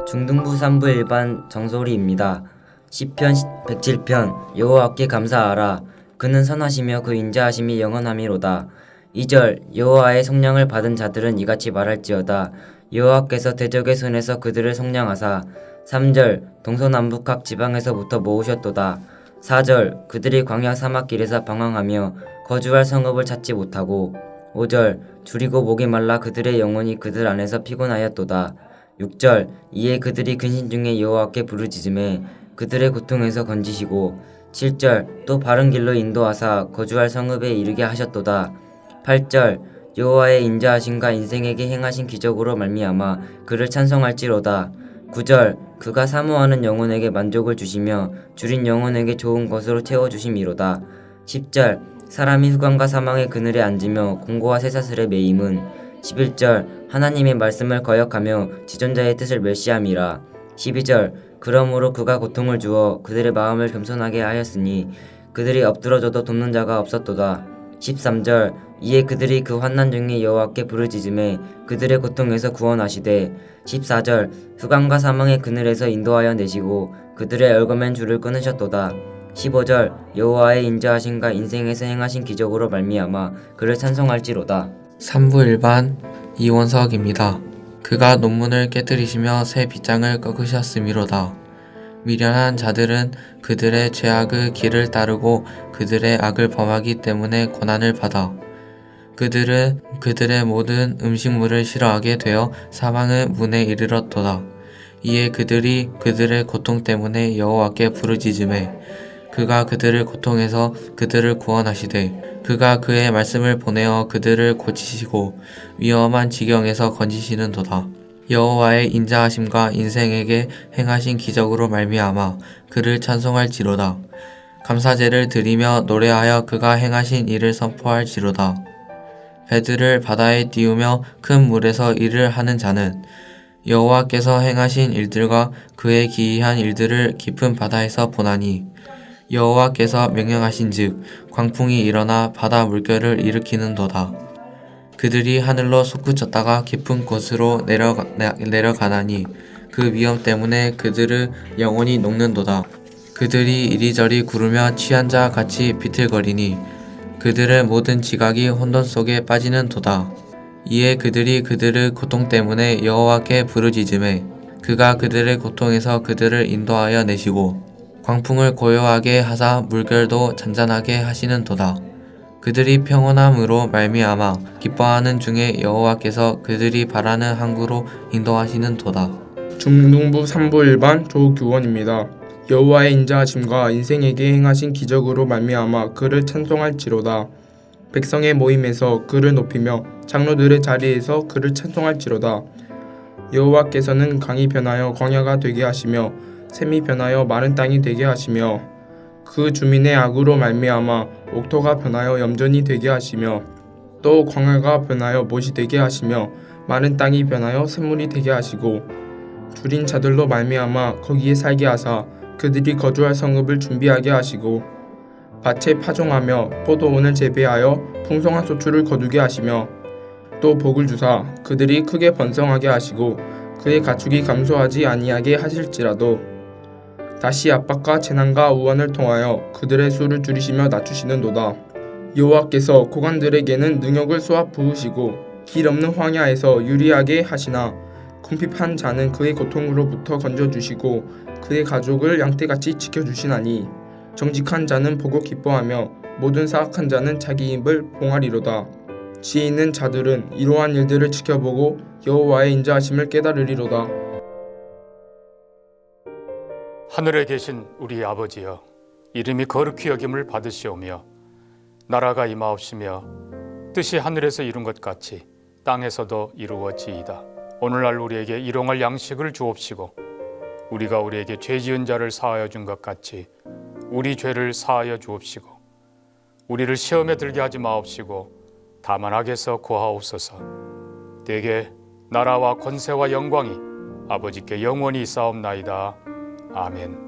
중등부 3부 일반 정소리입니다. 시편 107편 여호와께 감사하라. 그는 선하시며 그 인자하심이 영원하미로다. 2절 여호와의 성령을 받은 자들은 이같이 말할지어다. 여호와께서 대적의 손에서 그들을 성령하사. 3절 동서남북 각 지방에서부터 모으셨도다. 4절 그들이 광야 사막길에서 방황하며 거주할 성읍을 찾지 못하고. 5절 줄이고 목이 말라 그들의 영혼이 그들 안에서 피곤하였도다. 6절 이에 그들이 근심 중에 여호와께 부르짖음에 그들의 고통에서 건지시고. 7절 또 바른 길로 인도하사 거주할 성읍에 이르게 하셨도다. 8절 여호와의 인자하심과 인생에게 행하신 기적으로 말미암아 그를 찬송할지로다. 9절 그가 사모하는 영혼에게 만족을 주시며 줄인 영혼에게 좋은 것으로 채워주심이로다. 10절 사람이 후광과 사망의 그늘에 앉으며 공고와 쇠사슬에 매임은. 11절 하나님의 말씀을 거역하며 지존자의 뜻을 멸시함이라. 12절 그러므로 그가 고통을 주어 그들의 마음을 겸손하게 하였으니 그들이 엎드러져도 돕는 자가 없었도다. 13절 이에 그들이 그 환난 중에 여호와께 부르짖음에 그들의 고통에서 구원하시되. 14절 후광과 사망의 그늘에서 인도하여 내시고 그들의 얽어맨 줄을 끊으셨도다. 15절 여호와의 인자하심과 인생에서 행하신 기적으로 말미암아 그를 찬송할지로다. 3부 일반 이원석입니다. 그가 논문을 깨뜨리시며 새 빗장을 꺾으셨음이로다. 미련한 자들은 그들의 죄악의 길을 따르고 그들의 악을 범하기 때문에 고난을 받아. 그들은 그들의 모든 음식물을 싫어하게 되어 사망의 문에 이르렀도다. 이에 그들이 그들의 고통 때문에 여호와께 부르짖음에 그가 그들을 고통해서 그들을 구원하시되 그가 그의 말씀을 보내어 그들을 고치시고 위험한 지경에서 건지시는도다. 여호와의 인자하심과 인생에게 행하신 기적으로 말미암아 그를 찬송할지로다. 감사제를 드리며 노래하여 그가 행하신 일을 선포할지로다. 배들을 바다에 띄우며 큰 물에서 일을 하는 자는 여호와께서 행하신 일들과 그의 기이한 일들을 깊은 바다에서 보나니 여호와께서 명령하신즉 광풍이 일어나 바다 물결을 일으키는도다. 그들이 하늘로 솟구쳤다가 깊은 곳으로 내려가나니 그 위험 때문에 그들의 영혼이 녹는도다. 그들이 이리저리 구르며 취한 자 같이 비틀거리니 그들의 모든 지각이 혼돈 속에 빠지는도다. 이에 그들이 그들의 고통 때문에 여호와께 부르짖음에 그가 그들의 고통에서 그들을 인도하여 내시고 광풍을 고요하게 하사 물결도 잔잔하게 하시는도다. 그들이 평온함으로 말미암아 기뻐하는 중에 여호와께서 그들이 바라는 항구로 인도하시는도다. 중등부 3부 일반 조규원입니다. 여호와의 인자하심과 인생에게 행하신 기적으로 말미암아 그를 찬송할지로다. 백성의 모임에서 그를 높이며 장로들의 자리에서 그를 찬송할지로다. 여호와께서는 강이 변하여 광야가 되게 하시며 샘이 변하여 마른 땅이 되게 하시며 그 주민의 악으로 말미암아 옥토가 변하여 염전이 되게 하시며 또 광야가 변하여 못이 되게 하시며 마른 땅이 변하여 샘물이 되게 하시고 줄인 자들로 말미암아 거기에 살게 하사 그들이 거주할 성읍을 준비하게 하시고 밭에 파종하며 포도원을 재배하여 풍성한 소출을 거두게 하시며 또 복을 주사 그들이 크게 번성하게 하시고 그의 가축이 감소하지 아니하게 하실지라도 다시 압박과 재난과 우환을 통하여 그들의 수를 줄이시며 낮추시는도다. 여호와께서 고관들에게는 능욕을 쏘아 부으시고 길 없는 황야에서 유리하게 하시나 궁핍한 자는 그의 고통으로부터 건져주시고 그의 가족을 양떼같이 지켜주시나니 정직한 자는 보고 기뻐하며 모든 사악한 자는 자기 입을 봉하리로다. 지혜 있는 자들은 이러한 일들을 지켜보고 여호와의 인자하심을 깨달으리로다. 하늘에 계신 우리 아버지여, 이름이 거룩히 여김을 받으시오며 나라가 임하옵시며 뜻이 하늘에서 이룬 것 같이 땅에서도 이루어지이다. 오늘날 우리에게 일용할 양식을 주옵시고 우리가 우리에게 죄 지은 자를 사하여 준 것 같이 우리 죄를 사하여 주옵시고 우리를 시험에 들게 하지 마옵시고 다만 악에서 구하옵소서. 대개 나라와 권세와 영광이 아버지께 영원히 있사옵나이다. 아멘.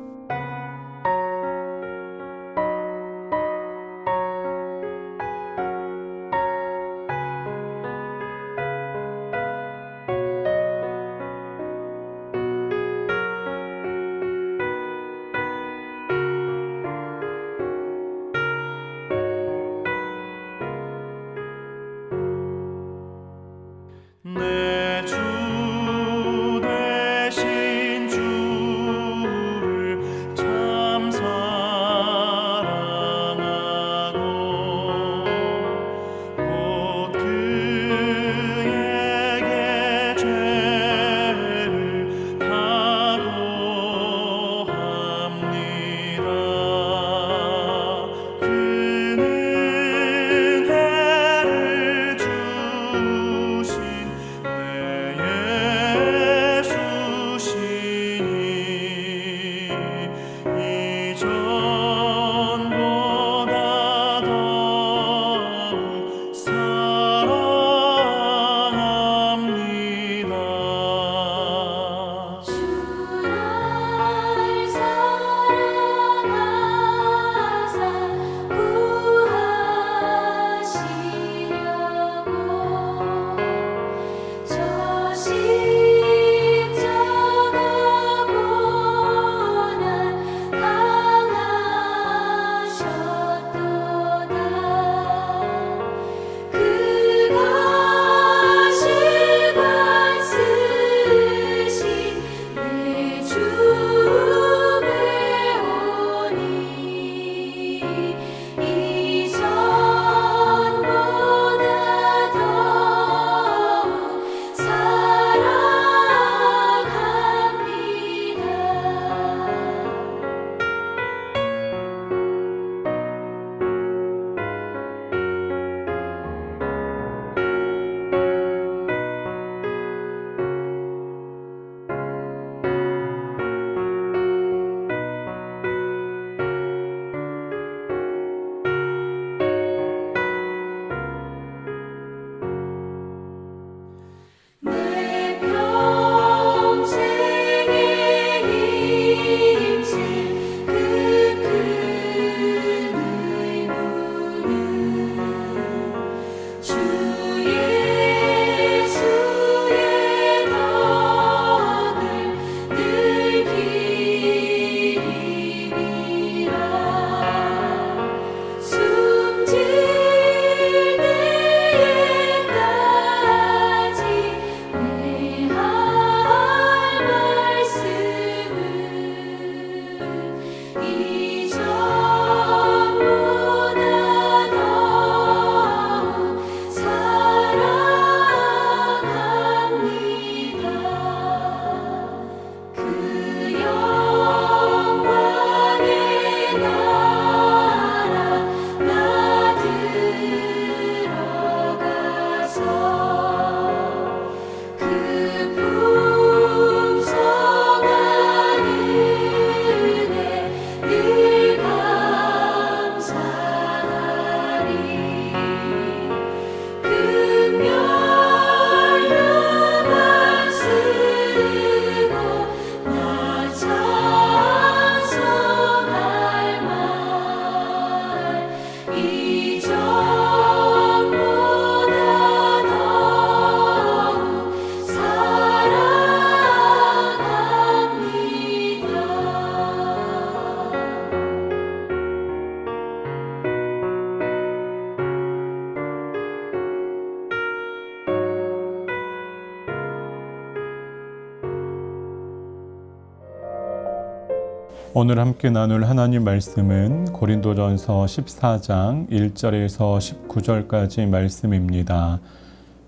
오늘 함께 나눌 하나님 말씀은 고린도전서 14장 1절에서 19절까지 말씀입니다.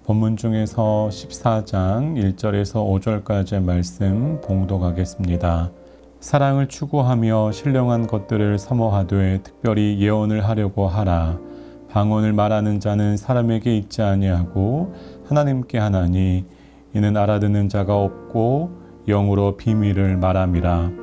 본문 중에서 14장 1절에서 5절까지의 말씀 봉독하겠습니다. 사랑을 추구하며 신령한 것들을 사모하되 특별히 예언을 하려고 하라. 방언을 말하는 자는 사람에게 있지 아니하고 하나님께 하나니 이는 알아듣는 자가 없고 영으로 비밀을 말함이라.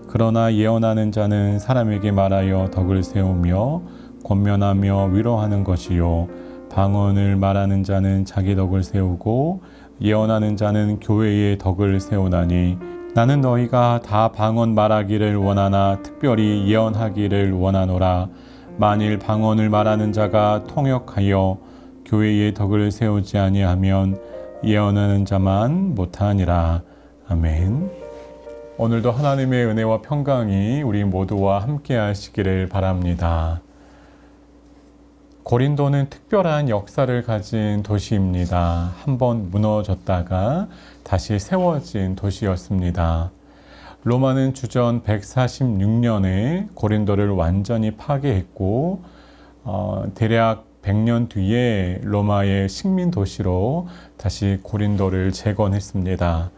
그러나 예언하는 자는 사람에게 말하여 덕을 세우며 권면하며 위로하는 것이요 방언을 말하는 자는 자기 덕을 세우고 예언하는 자는 교회의 덕을 세우나니 나는 너희가 다 방언 말하기를 원하나 특별히 예언하기를 원하노라. 만일 방언을 말하는 자가 통역하여 교회의 덕을 세우지 아니하면 예언하는 자만 못하니라. 아멘. 오늘도 하나님의 은혜와 평강이 우리 모두와 함께 하시기를 바랍니다. 고린도는 특별한 역사를 가진 도시입니다. 한번 무너졌다가 다시 세워진 도시였습니다. 로마는 주전 146년에 고린도를 완전히 파괴했고 대략 100년 뒤에 로마의 식민 도시로 다시 고린도를 재건했습니다.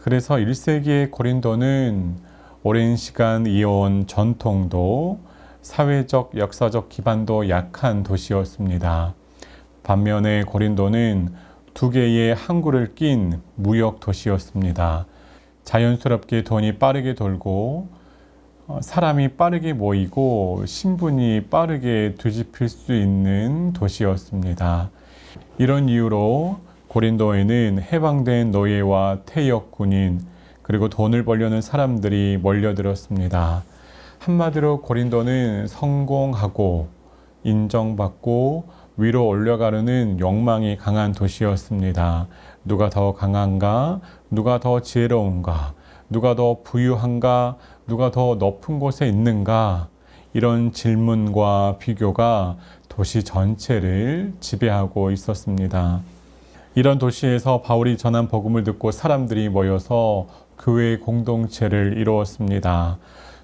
그래서 1세기의 고린도는 오랜 시간 이어온 전통도 사회적, 역사적 기반도 약한 도시였습니다. 반면에 고린도는 두 개의 항구를 낀 무역 도시였습니다. 자연스럽게 돈이 빠르게 돌고 사람이 빠르게 모이고 신분이 빠르게 뒤집힐 수 있는 도시였습니다. 이런 이유로 고린도에는 해방된 노예와 퇴역 군인 그리고 돈을 벌려는 사람들이 몰려들었습니다. 한마디로 고린도는 성공하고 인정받고 위로 올라가려는 욕망이 강한 도시였습니다. 누가 더 강한가? 누가 더 지혜로운가? 누가 더 부유한가? 누가 더 높은 곳에 있는가? 이런 질문과 비교가 도시 전체를 지배하고 있었습니다. 이런 도시에서 바울이 전한 복음을 듣고 사람들이 모여서 교회 공동체를 이루었습니다.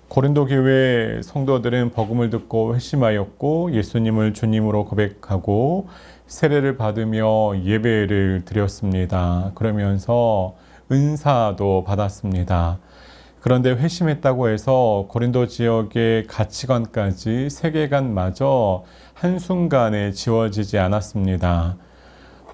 고린도 교회 성도들은 복음을 듣고 회심하였고 예수님을 주님으로 고백하고 세례를 받으며 예배를 드렸습니다. 그러면서 은사도 받았습니다. 그런데 회심했다고 해서 고린도 지역의 가치관까지 세계관마저 한순간에 지워지지 않았습니다.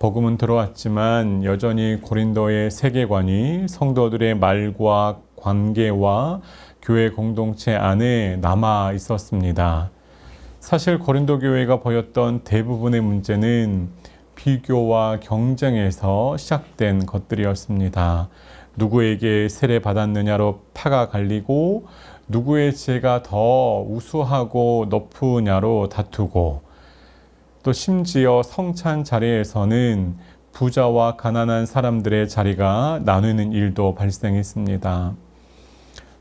복음은 들어왔지만 여전히 고린도의 세계관이 성도들의 말과 관계와 교회 공동체 안에 남아 있었습니다. 사실 고린도 교회가 보였던 대부분의 문제는 비교와 경쟁에서 시작된 것들이었습니다. 누구에게 세례 받았느냐로 파가 갈리고 누구의 지혜가 더 우수하고 높으냐로 다투고 또 심지어 성찬 자리에서는 부자와 가난한 사람들의 자리가 나누는 일도 발생했습니다.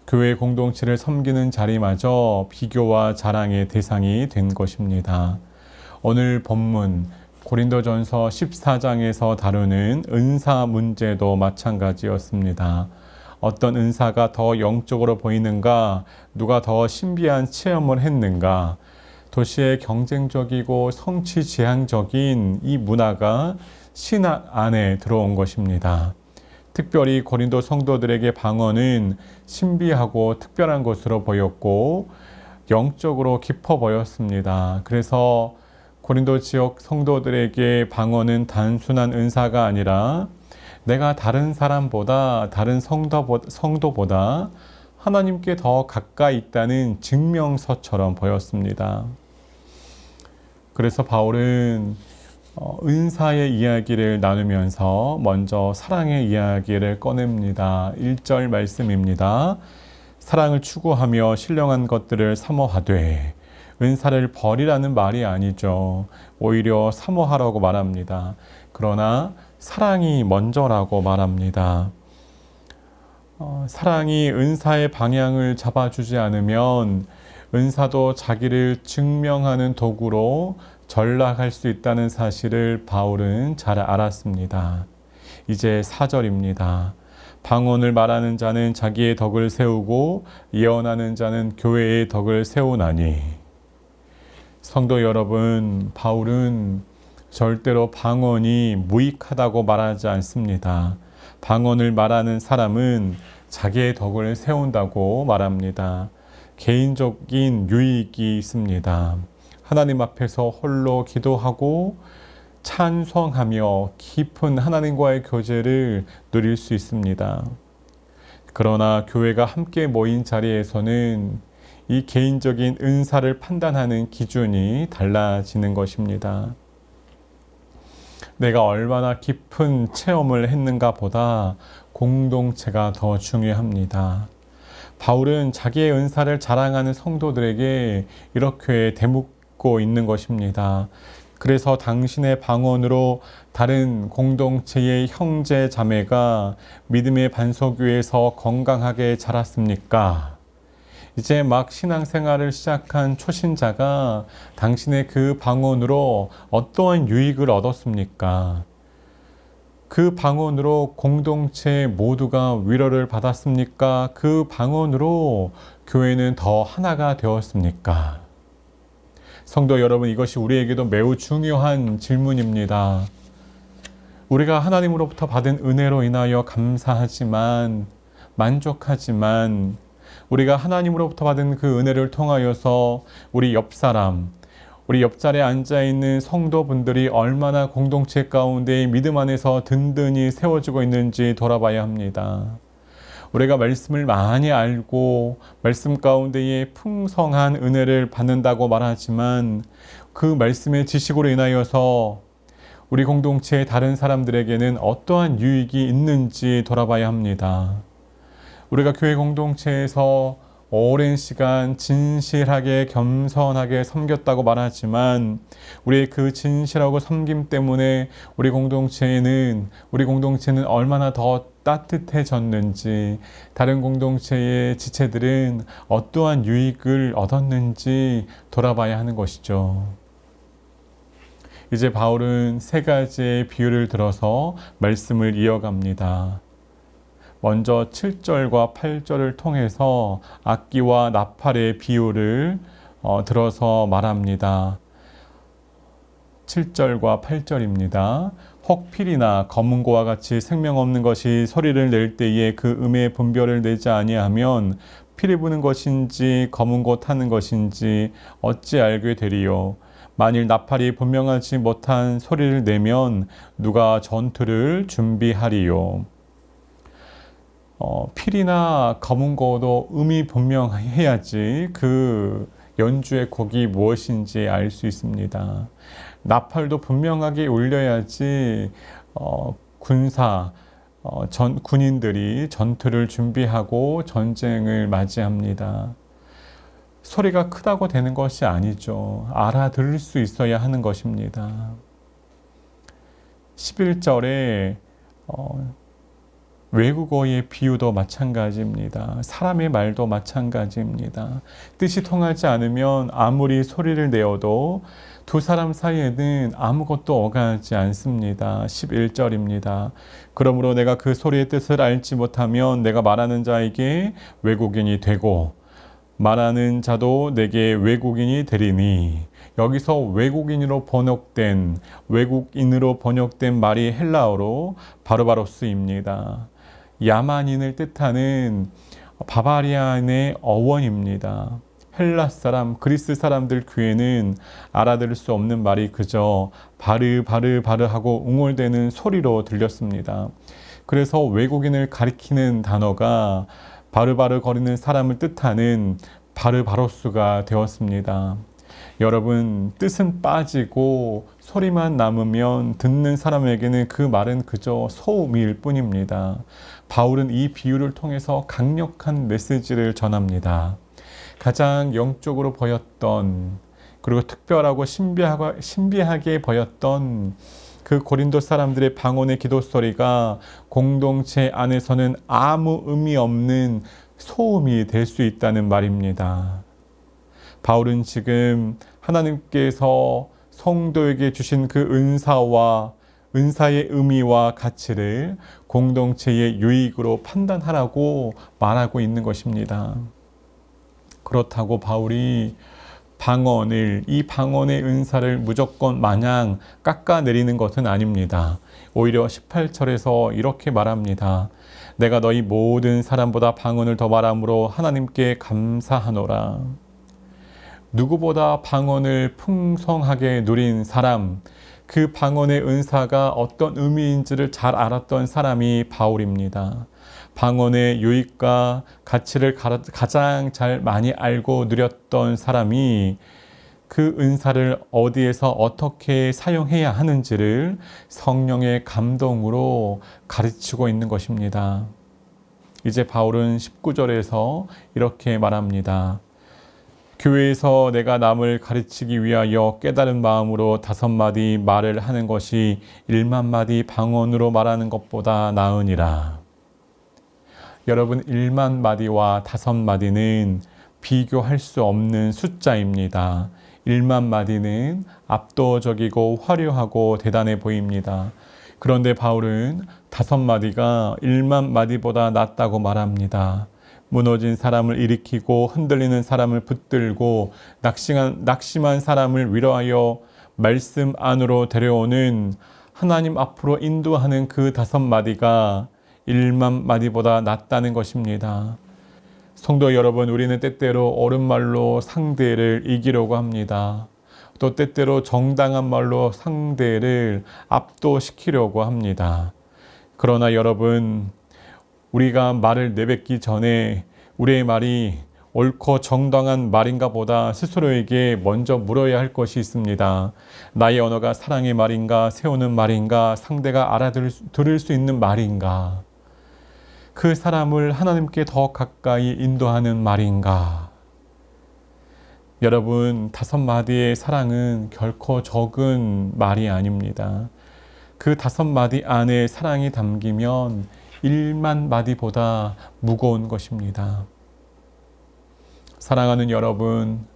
교회 공동체를 섬기는 자리마저 비교와 자랑의 대상이 된 것입니다. 오늘 본문 고린도전서 14장에서 다루는 은사 문제도 마찬가지였습니다. 어떤 은사가 더 영적으로 보이는가, 누가 더 신비한 체험을 했는가, 도시의 경쟁적이고 성취지향적인 이 문화가 신학 안에 들어온 것입니다. 특별히 고린도 성도들에게 방언은 신비하고 특별한 것으로 보였고 영적으로 깊어 보였습니다. 그래서 고린도 지역 성도들에게 방언은 단순한 은사가 아니라 내가 다른 사람보다 다른 성도보다 하나님께 더 가까이 있다는 증명서처럼 보였습니다. 그래서 바울은 은사의 이야기를 나누면서 먼저 사랑의 이야기를 꺼냅니다. 1절 말씀입니다. 사랑을 추구하며 신령한 것들을 사모하되, 은사를 버리라는 말이 아니죠. 오히려 사모하라고 말합니다. 그러나 사랑이 먼저라고 말합니다. 사랑이 은사의 방향을 잡아주지 않으면 은사도 자기를 증명하는 도구로 전락할 수 있다는 사실을 바울은 잘 알았습니다. 이제 4절입니다. 방언을 말하는 자는 자기의 덕을 세우고 예언하는 자는 교회의 덕을 세우나니. 성도 여러분, 바울은 절대로 방언이 무익하다고 말하지 않습니다. 방언을 말하는 사람은 자기의 덕을 세운다고 말합니다. 개인적인 유익이 있습니다. 하나님 앞에서 홀로 기도하고 찬송하며 깊은 하나님과의 교제를 누릴 수 있습니다. 그러나 교회가 함께 모인 자리에서는 이 개인적인 은사를 판단하는 기준이 달라지는 것입니다. 내가 얼마나 깊은 체험을 했는가 보다 공동체가 더 중요합니다. 바울은 자기의 은사를 자랑하는 성도들에게 이렇게 대묻고 있는 것입니다. 그래서 당신의 방언으로 다른 공동체의 형제 자매가 믿음의 반석 위에서 건강하게 자랐습니까? 이제 막 신앙생활을 시작한 초신자가 당신의 그 방언으로 어떠한 유익을 얻었습니까? 그 방언으로 공동체 모두가 위로를 받았습니까? 그 방언으로 교회는 더 하나가 되었습니까? 성도 여러분, 이것이 우리에게도 매우 중요한 질문입니다. 우리가 하나님으로부터 받은 은혜로 인하여 감사하지만, 만족하지만, 우리가 하나님으로부터 받은 그 은혜를 통하여서 우리 옆사람, 우리 옆자리에 앉아있는 성도분들이 얼마나 공동체 가운데 믿음 안에서 든든히 세워지고 있는지 돌아봐야 합니다. 우리가 말씀을 많이 알고 말씀 가운데에 풍성한 은혜를 받는다고 말하지만 그 말씀의 지식으로 인하여서 우리 공동체의 다른 사람들에게는 어떠한 유익이 있는지 돌아봐야 합니다. 우리가 교회 공동체에서 오랜 시간 진실하게 겸손하게 섬겼다고 말하지만 우리의 그 진실하고 섬김 때문에 우리 공동체는 얼마나 더 따뜻해졌는지, 다른 공동체의 지체들은 어떠한 유익을 얻었는지 돌아봐야 하는 것이죠. 이제 바울은 세 가지의 비유를 들어서 말씀을 이어갑니다. 먼저 7절과 8절을 통해서 악기와 나팔의 비유를 들어서 말합니다. 7절과 8절입니다. 혹 필이나 검은고와 같이 생명 없는 것이 소리를 낼 때에 그 음의 분별을 내지 아니하면 피를 부는 것인지 검은고 타는 것인지 어찌 알게 되리요. 만일 나팔이 분명하지 못한 소리를 내면 누가 전투를 준비하리요. 필이나 검은고도 음이 분명해야지 그 연주의 곡이 무엇인지 알 수 있습니다. 나팔도 분명하게 울려야지 군인들이 전투를 준비하고 전쟁을 맞이합니다. 소리가 크다고 되는 것이 아니죠. 알아들을 수 있어야 하는 것입니다. 11절에 외국어의 비유도 마찬가지입니다. 사람의 말도 마찬가지입니다. 뜻이 통하지 않으면 아무리 소리를 내어도 두 사람 사이에는 아무것도 오가지 않습니다. 11절입니다. 그러므로 내가 그 소리의 뜻을 알지 못하면 내가 말하는 자에게 외국인이 되고 말하는 자도 내게 외국인이 되리니. 여기서 외국인으로 번역된 말이 헬라어로 바르바로스입니다. 야만인을 뜻하는 바바리안의 어원입니다. 헬라 사람, 그리스 사람들 귀에는 알아들을 수 없는 말이 그저 바르바르 하고 웅얼대는 소리로 들렸습니다. 그래서 외국인을 가리키는 단어가 바르바르 거리는 사람을 뜻하는 바르바로스가 되었습니다. 여러분, 뜻은 빠지고 소리만 남으면 듣는 사람에게는 그 말은 그저 소음일 뿐입니다. 바울은 이 비유를 통해서 강력한 메시지를 전합니다. 가장 영적으로 보였던, 그리고 특별하고 신비하게 보였던 그 고린도 사람들의 방언의 기도 소리가 공동체 안에서는 아무 의미 없는 소음이 될 수 있다는 말입니다. 바울은 지금 하나님께서 성도에게 주신 그 은사의 의미와 가치를 공동체의 유익으로 판단하라고 말하고 있는 것입니다. 그렇다고 바울이 이 방언의 은사를 무조건 마냥 깎아내리는 것은 아닙니다. 오히려 18절에서 이렇게 말합니다. 내가 너희 모든 사람보다 방언을 더 말함으로 하나님께 감사하노라. 누구보다 방언을 풍성하게 누린 사람, 그 방언의 은사가 어떤 의미인지를 잘 알았던 사람이 바울입니다. 방언의 유익과 가치를 가장 잘 많이 알고 누렸던 사람이 그 은사를 어디에서 어떻게 사용해야 하는지를 성령의 감동으로 가르치고 있는 것입니다. 이제 바울은 19절에서 이렇게 말합니다. 교회에서 내가 남을 가르치기 위하여 깨달은 마음으로 5마디 말을 하는 것이 1만 마디 방언으로 말하는 것보다 나으니라. 여러분, 1만 마디와 5마디는 비교할 수 없는 숫자입니다. 1만 마디는 압도적이고 화려하고 대단해 보입니다. 그런데 바울은 5마디가 1만 마디보다 낫다고 말합니다. 무너진 사람을 일으키고 흔들리는 사람을 붙들고 낙심한 사람을 위로하여 말씀 안으로 데려오는 하나님 앞으로 인도하는 그 5마디가 1만 마디보다 낫다는 것입니다. 성도 여러분, 우리는 때때로 옳은 말로 상대를 이기려고 합니다. 또 때때로 정당한 말로 상대를 압도시키려고 합니다. 그러나 여러분, 우리가 말을 내뱉기 전에 우리의 말이 옳고 정당한 말인가 보다 스스로에게 먼저 물어야 할 것이 있습니다. 나의 언어가 사랑의 말인가, 세우는 말인가, 상대가 알아들을 수 있는 말인가, 그 사람을 하나님께 더 가까이 인도하는 말인가. 여러분, 5마디의 사랑은 결코 적은 말이 아닙니다. 그 5마디 안에 사랑이 담기면 1만 마디보다 무거운 것입니다. 사랑하는 여러분,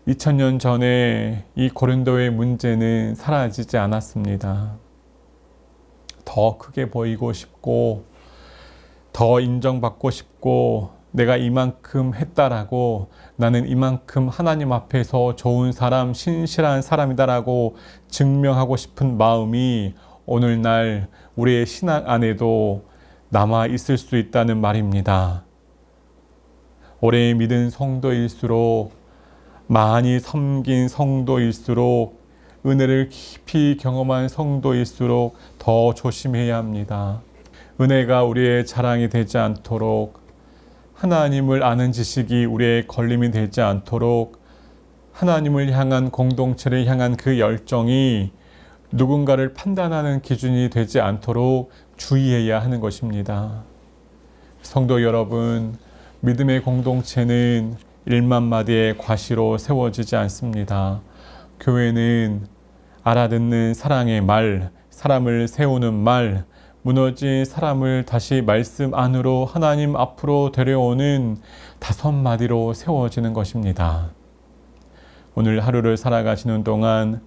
2000년 전에 이 고린도의 문제는 사라지지 않았습니다. 더 크게 보이고 싶고, 더 인정받고 싶고, 내가 이만큼 했다라고, 나는 이만큼 하나님 앞에서 좋은 사람, 신실한 사람이다라고 증명하고 싶은 마음이 오늘날 우리의 신앙 안에도 남아 있을 수 있다는 말입니다. 오래 믿은 성도일수록, 많이 섬긴 성도일수록, 은혜를 깊이 경험한 성도일수록 더 조심해야 합니다. 은혜가 우리의 자랑이 되지 않도록, 하나님을 아는 지식이 우리의 걸림이 되지 않도록, 하나님을 향한 공동체를 향한 그 열정이 누군가를 판단하는 기준이 되지 않도록 주의해야 하는 것입니다. 성도 여러분, 믿음의 공동체는 1만 마디의 과시로 세워지지 않습니다. 교회는 알아듣는 사랑의 말, 사람을 세우는 말, 무너진 사람을 다시 말씀 안으로 하나님 앞으로 데려오는 5마디로 세워지는 것입니다. 오늘 하루를 살아가시는 동안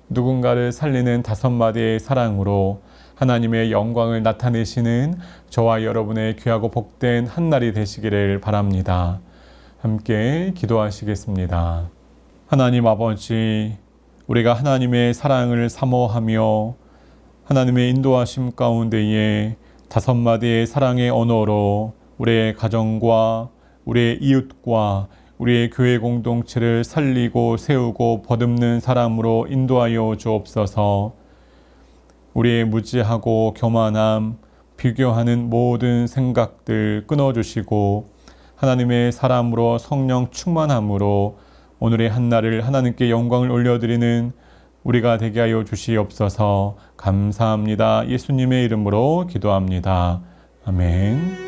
누군가를 살리는 5마디의 사랑으로 하나님의 영광을 나타내시는 저와 여러분의 귀하고 복된 한날이 되시기를 바랍니다. 함께 기도하시겠습니다. 하나님 아버지, 우리가 하나님의 사랑을 사모하며 하나님의 인도하심 가운데에 5마디의 사랑의 언어로 우리의 가정과 우리의 이웃과 우리의 교회 공동체를 살리고 세우고 보듬는 사람으로 인도하여 주옵소서. 우리의 무지하고 교만함, 비교하는 모든 생각들 끊어주시고 하나님의 사람으로 성령 충만함으로 오늘의 한날을 하나님께 영광을 올려드리는 우리가 되게 하여 주시옵소서. 감사합니다. 예수님의 이름으로 기도합니다. 아멘.